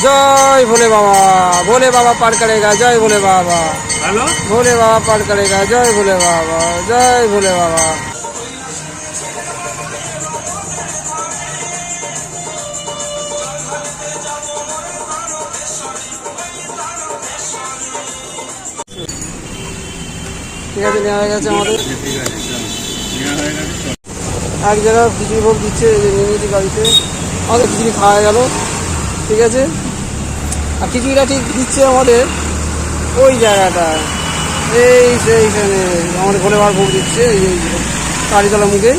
जय भोले बाबा पार करेगा, जय भोले बाबा। हेलो, भोले बाबा पार करेगा, जय भोले बाबा, जय भोले बाबा। ঠিক আছে, নেওয়া হয়ে গেছে আমাদের। এক জায়গায় খিচুড়ি ভোগ দিচ্ছে, এই যে নিয়ে নিয়েছি গাড়িতে। আমাদের খিচুড়ি খাওয়া গেল, ঠিক আছে। আর খিচুড়িটা ঠিক দিচ্ছে আমাদের ওই জায়গাটা, এই সেইখানে আমাদের ভোলে বাবার ভোগ দিচ্ছে। এই কালীতলা মুখে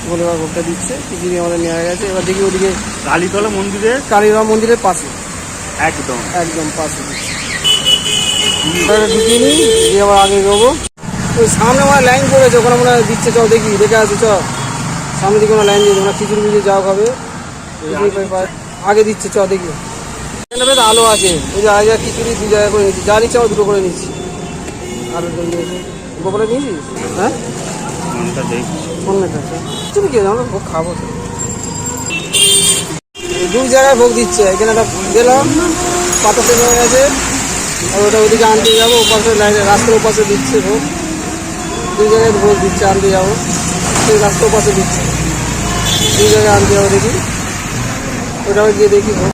ভোলে বাবার ভোগটা দিচ্ছে, খিচুড়ি আমাদের নেওয়া গেছে। এবার দেখি ওদিকে কালীতলা মন্দিরে, কালীতলা মন্দিরের পাশে, একদম একদম পাশে দিচ্ছে। ঢুকিয়ে নিই, দিয়ে আবার আগে যাবো। ওই সামনে আমার লাইন পড়েছে, ওখানে আমরা দিচ্ছে, চ দেখি, দেখে আসি চ। সামনে দিকে কোনো লাইন দিয়ে তোমরা খিচুড়ি মিচুড়ি যাও খাবে, আগে দিচ্ছে, চ দেখি। এখানে তো আলো আছে, ওই যে আগে খিচুড়ি দু জায়গায় করে নিচ্ছি, যা নিচ্ছে আমার দুটো করে নিচ্ছি। আর গোপালে নিয়েছিস? হ্যাঁ, ফোন মেটা খিচুড়ি খেয়ে আমরা ভোগ খাবো তো। দু জায়গায় ভোগ দিচ্ছে, এখানে একটা দিলাম, পাতা শেষ হয়ে গেছে। আর ওটা ওদিকে আনতে যাবো, ওপাশে রাস্তার ওপাশে দিচ্ছে ভোগ। দুই জায়গায় ভোগ দিচ্ছে, আনতে যাবো, সেই রাস্তার ওপাশে দিচ্ছে। দুই জায়গায় আনতে যাবো, দেখি ওটাও গিয়ে দেখি ভোগ।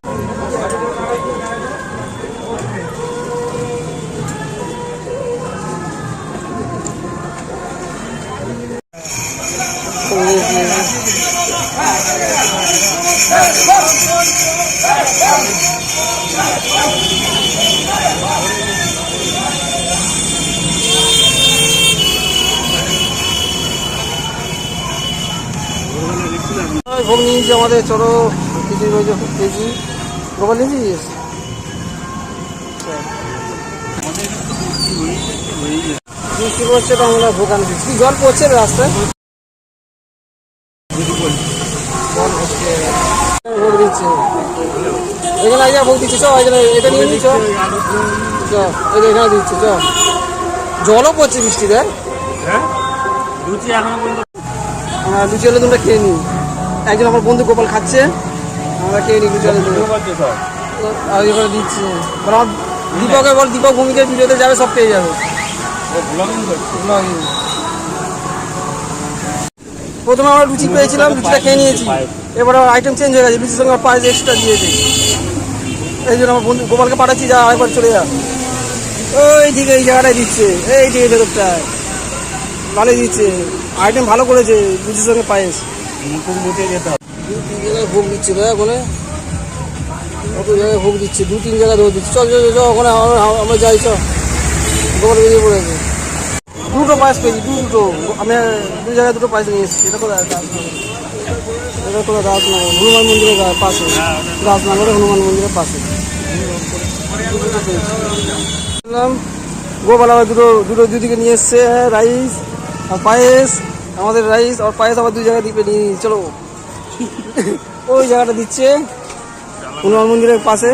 ভোগ নিয়েছি আমাদের, চলো খিচুড়ি রয়েছে কেজি। গোপাল নিয়েছিস? বৃষ্টি পড়ছে তো আমরা ভোগ আনছি। কি জল পড়ছে রাস্তায়? ভোগ দিচ্ছে এখানে, আগে ভোগ দিচ্ছে, চ এখানে, এটা নিয়ে নিচ্ছ, চ এখানে দিচ্ছে, চ। জলও পড়ছে বৃষ্টি, দেখ। লুচি এখনো পর্যন্ত, আমরা লুচি হলে তোমরা খেয়ে নিই। একজন আমার বন্ধু গোপাল খাচ্ছে, আমরা খেয়ে নিই লুচি হলে। আর এখানে দিচ্ছে, আমার দীপকে বল, দীপক ভূমিকে ভিডিওতে যাবে, সব পেয়ে যাবে। প্রথমে আমরা লুচি পেয়েছিলাম, লুচিটা খেয়ে নিয়েছি। এবার আইটেম চেঞ্জ হয়ে গেছে, লুচির সঙ্গে আমার পায়েস এক্সট্রা দিয়েছে। এই জন্য আমার বন্ধু গোপালকে পাঠাচ্ছি, যা আরেকবার চলে যা। ওই ঠিক এই জায়গাটায় দিচ্ছে, এই ঠিক ভেতরটায় ভালোই দিচ্ছে, আইটেম ভালো করেছে, লুচির সঙ্গে পায়েস। যেতে হবে, দু তিন জায়গায় ভোগ দিচ্ছে ভাই, ওখানে কত জায়গায় ভোগ দিচ্ছে, দু তিন জায়গায় ভোগ দিচ্ছে। চল চল চল, ওখানে আমরা যাই, চ। গোপাল বেরিয়ে পড়েছে। দুটো পায়েস পেয়েছি, দুটো। আমি দু জায়গায় দুটো পায়েস নিয়ে এসেছি। এটা কোথায়? এটা কোথায়? রাজনগর হনুমান মন্দিরের পাশে, রাজনগরে হনুমান মন্দিরের পাশে দুটো পেয়েছি। গোপাল আবার দুটো দুটো দুদিকে নিয়ে এসছে, রাইস আর পায়েস। আমাদের রাইস আর পায়েস আবার দুই জায়গায় দিকে নিয়ে নিই, চলো। ওই জায়গাটা দিচ্ছে হনুমান মন্দিরের পাশে।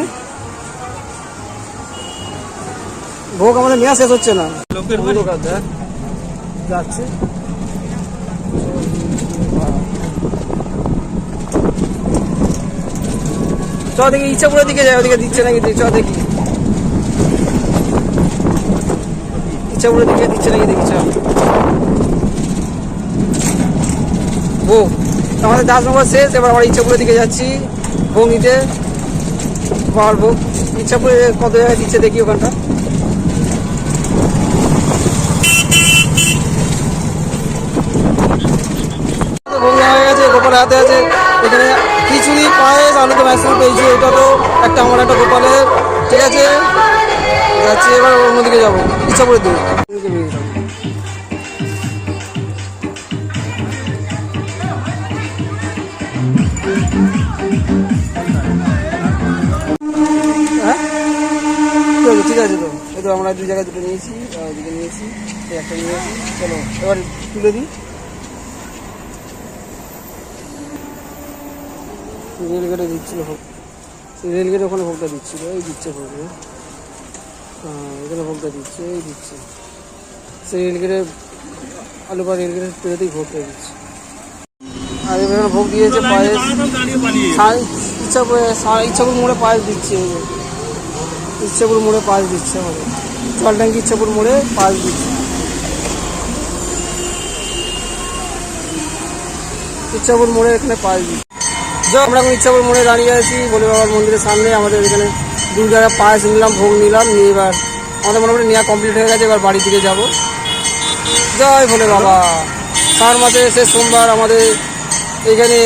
ভোগ আমাদের নেওয়া শেষ হচ্ছে না, যাচ্ছে। চ দেখি, ইচ্ছাপুরের দিকে যায়, ওদিকে দিচ্ছে নাকি, চ দেখি ইচ্ছাপুরের দিকে দিচ্ছে নাকি, দেখি চ। ভোগ আমাদের দাসনগর শেষ, এবার আমরা ইচ্ছাপুরের দিকে যাচ্ছি ভোগ নিতে। বাবার ভোগ ইচ্ছাপুরে কত জায়গায় দিচ্ছে দেখি, ওখানটা। ভোগ নেওয়া হয়ে গেছে, গোপালের হাতে আছে। এখানে খিচুড়ি, পায়েস, আলু তো ম্যাক্সিমাম পেয়েছি। এটা তো একটা আমার, একটা গোপালের, ঠিক আছে। যাচ্ছি এবার অন্যদিকে যাবো, ইচ্ছাপুরের দিকে। হ্যাঁ ঠিক আছে তো, এই তো আমরা দুই জায়গায় দুটো নিয়েছি, ওইদিকে নিয়েছি, একটা নিয়েছি। চলো এবার তুলে দিই। রেলগেটে দিচ্ছিল ভোগ, রেলগেটে ওখানে ভোগটা দিচ্ছিল, এই দিচ্ছে ভোগ। হ্যাঁ এখানে ভোগটা দিচ্ছে, এই দিচ্ছে। সেই রেলগেটে আলু বা রেলগেটে পেরেতেই ভোগটা দিচ্ছে। আর এখানে ভোগ দিয়েছে পায়েস, ইচ্ছাপুর মোড়ে পাশ দিচ্ছে, ইচ্ছাপুর মোড়ে পাশ দিচ্ছে আমাদের জল ট্যাঙ্কি ইচ্ছাপুর মোড়ে পাশ দিচ্ছে। ইচ্ছাপুর মোড়ে এখানে পাশ দিচ্ছে। আমরা এখন ইচ্ছাপুর মোড়ে দাঁড়িয়ে আছি ভোলে বাবার মন্দিরের সামনে। আমাদের এখানে 2 জায়গায় পায়েস নিলাম, ভোগ নিলাম, নিয়ে এবার আমাদের মোটামুটি নেওয়া কমপ্লিট হয়ে গেছে। এবার বাড়ির দিকে যাব। জয় ভোলে বাবা। শ্রাবণ মাসে শেষ সোমবার আমাদের এইখানে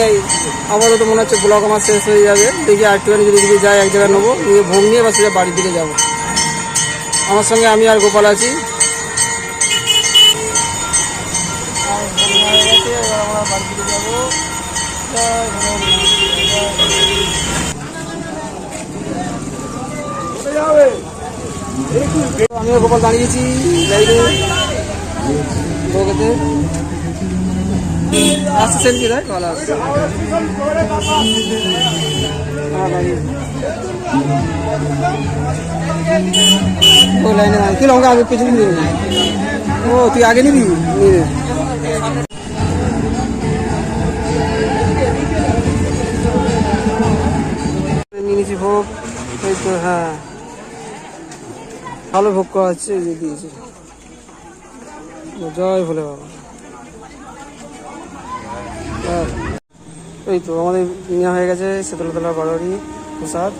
আপাতত মনে হচ্ছে ব্লক আমার শেষ হয়ে যাবে। দেখি আরেকটুখানি যদি দিকে যাই, এক জায়গায় নেবো, নিয়ে ভোগ নিয়ে বা সেটা বাড়ির দিকে যাবো। আমার সঙ্গে আমি আর গোপাল আছি। এবার আমরা বাড়ির দিকে যাবো। আমিও গোপাল দাঁড়িয়েছি লাইনে লোকেতে আসছেন কি দেখ ভালো আসছে। ও লাইনে কি লঙ্কা আগে পেছনে নিবি? ও তুই আগে নিবি? নিয়ে নিয়েছি ভোগ। এই তো হ্যাঁ, ভালো ভোগ করা হচ্ছে, দিয়েছি। জয় ভোলে বাবা। এই তো আমাদের নেওয়া হয়ে গেছে শীতলতলা বাড়ি প্রসাদ।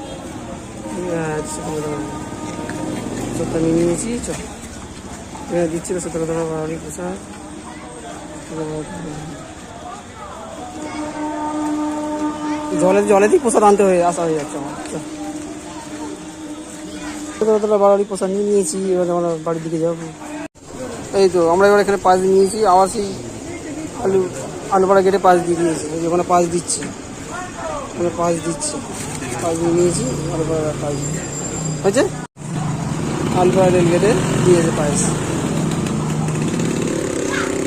সবটা নিয়ে নিয়েছি। দিচ্ছিল শীতলতলা বাড়ি প্রসাদ। জলেতেই প্রসাদ আনতে হয়ে আসা হয়ে যাচ্ছে আমার। শীতলতলা বাড়ি প্রসাদ নিয়ে নিয়েছি। এবার আমরা বাড়ির দিকে যাবো। এই তো আমরা এবার এখানে পাশ নিয়েছি। আবার সেই আলুপাড়া গেটে পাশ দিয়ে দিয়েছি। ওখানে পাশ দিচ্ছি, ওখানে পাশ দিচ্ছি, পাশ দিয়ে নিয়েছি। আলুপাড়া পাশ হয়েছে, আলুপাড়া রেল গেটে দিয়েছে পাশ।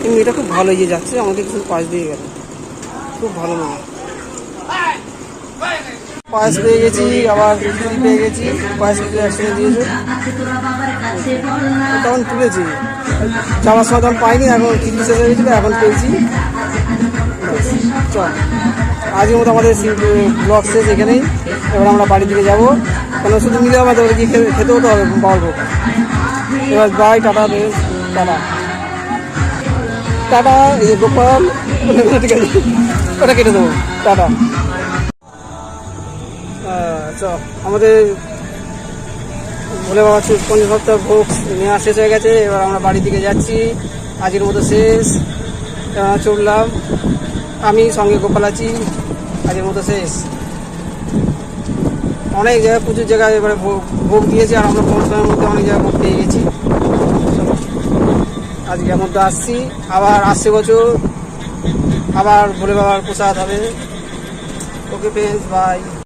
কিন্তু এটা খুব ভালো ইয়ে যাচ্ছে, আমাকে কিছু পাশ দিয়ে গেল, খুব ভালো নয়। পায়েস পেয়ে গেছি, আবার খিচুড়ি পেয়ে গেছি। পায়েস খিচুড়ি একসঙ্গে দিয়েছে, তখন তুলেছি। যাওয়ার সময় তখন পাইনি, এখন খিচুড়ি শেষ হয়ে গেছিলো, এখন পেয়েছি। চল আজকের মতো আমাদের ব্লগ শেষ এখানেই। এবার আমরা বাড়ির দিকে যাবো, কারণ শুধু মিলে আমাদের কি খেতে হতে হবে বাবার ভোগ। এবার বাই, টাটা, টাটা টাটা। এই গোপাল ঠিক আছে, ওটা কেটে দেবো, টাটা। আমাদের ভোলে বাবা 50 সপ্তাহ ভোগ নেওয়া শেষ হয়ে গেছে। এবার আমরা বাড়ির দিকে যাচ্ছি, আজকের মতো শেষ। চললাম, আমি সঙ্গে গোপাল আছি, আজকের মতো শেষ। অনেক জায়গায়, প্রচুর জায়গায় এবারে ভোগ দিয়েছি, আর আমরা কম সময়ের মধ্যে অনেক জায়গায় ভোগ পেয়ে গেছি। আজকের মধ্যে আসছি, আবার আসছে বছর আবার ভোলে বাবার প্রসাদ হবে। Okay friends, by.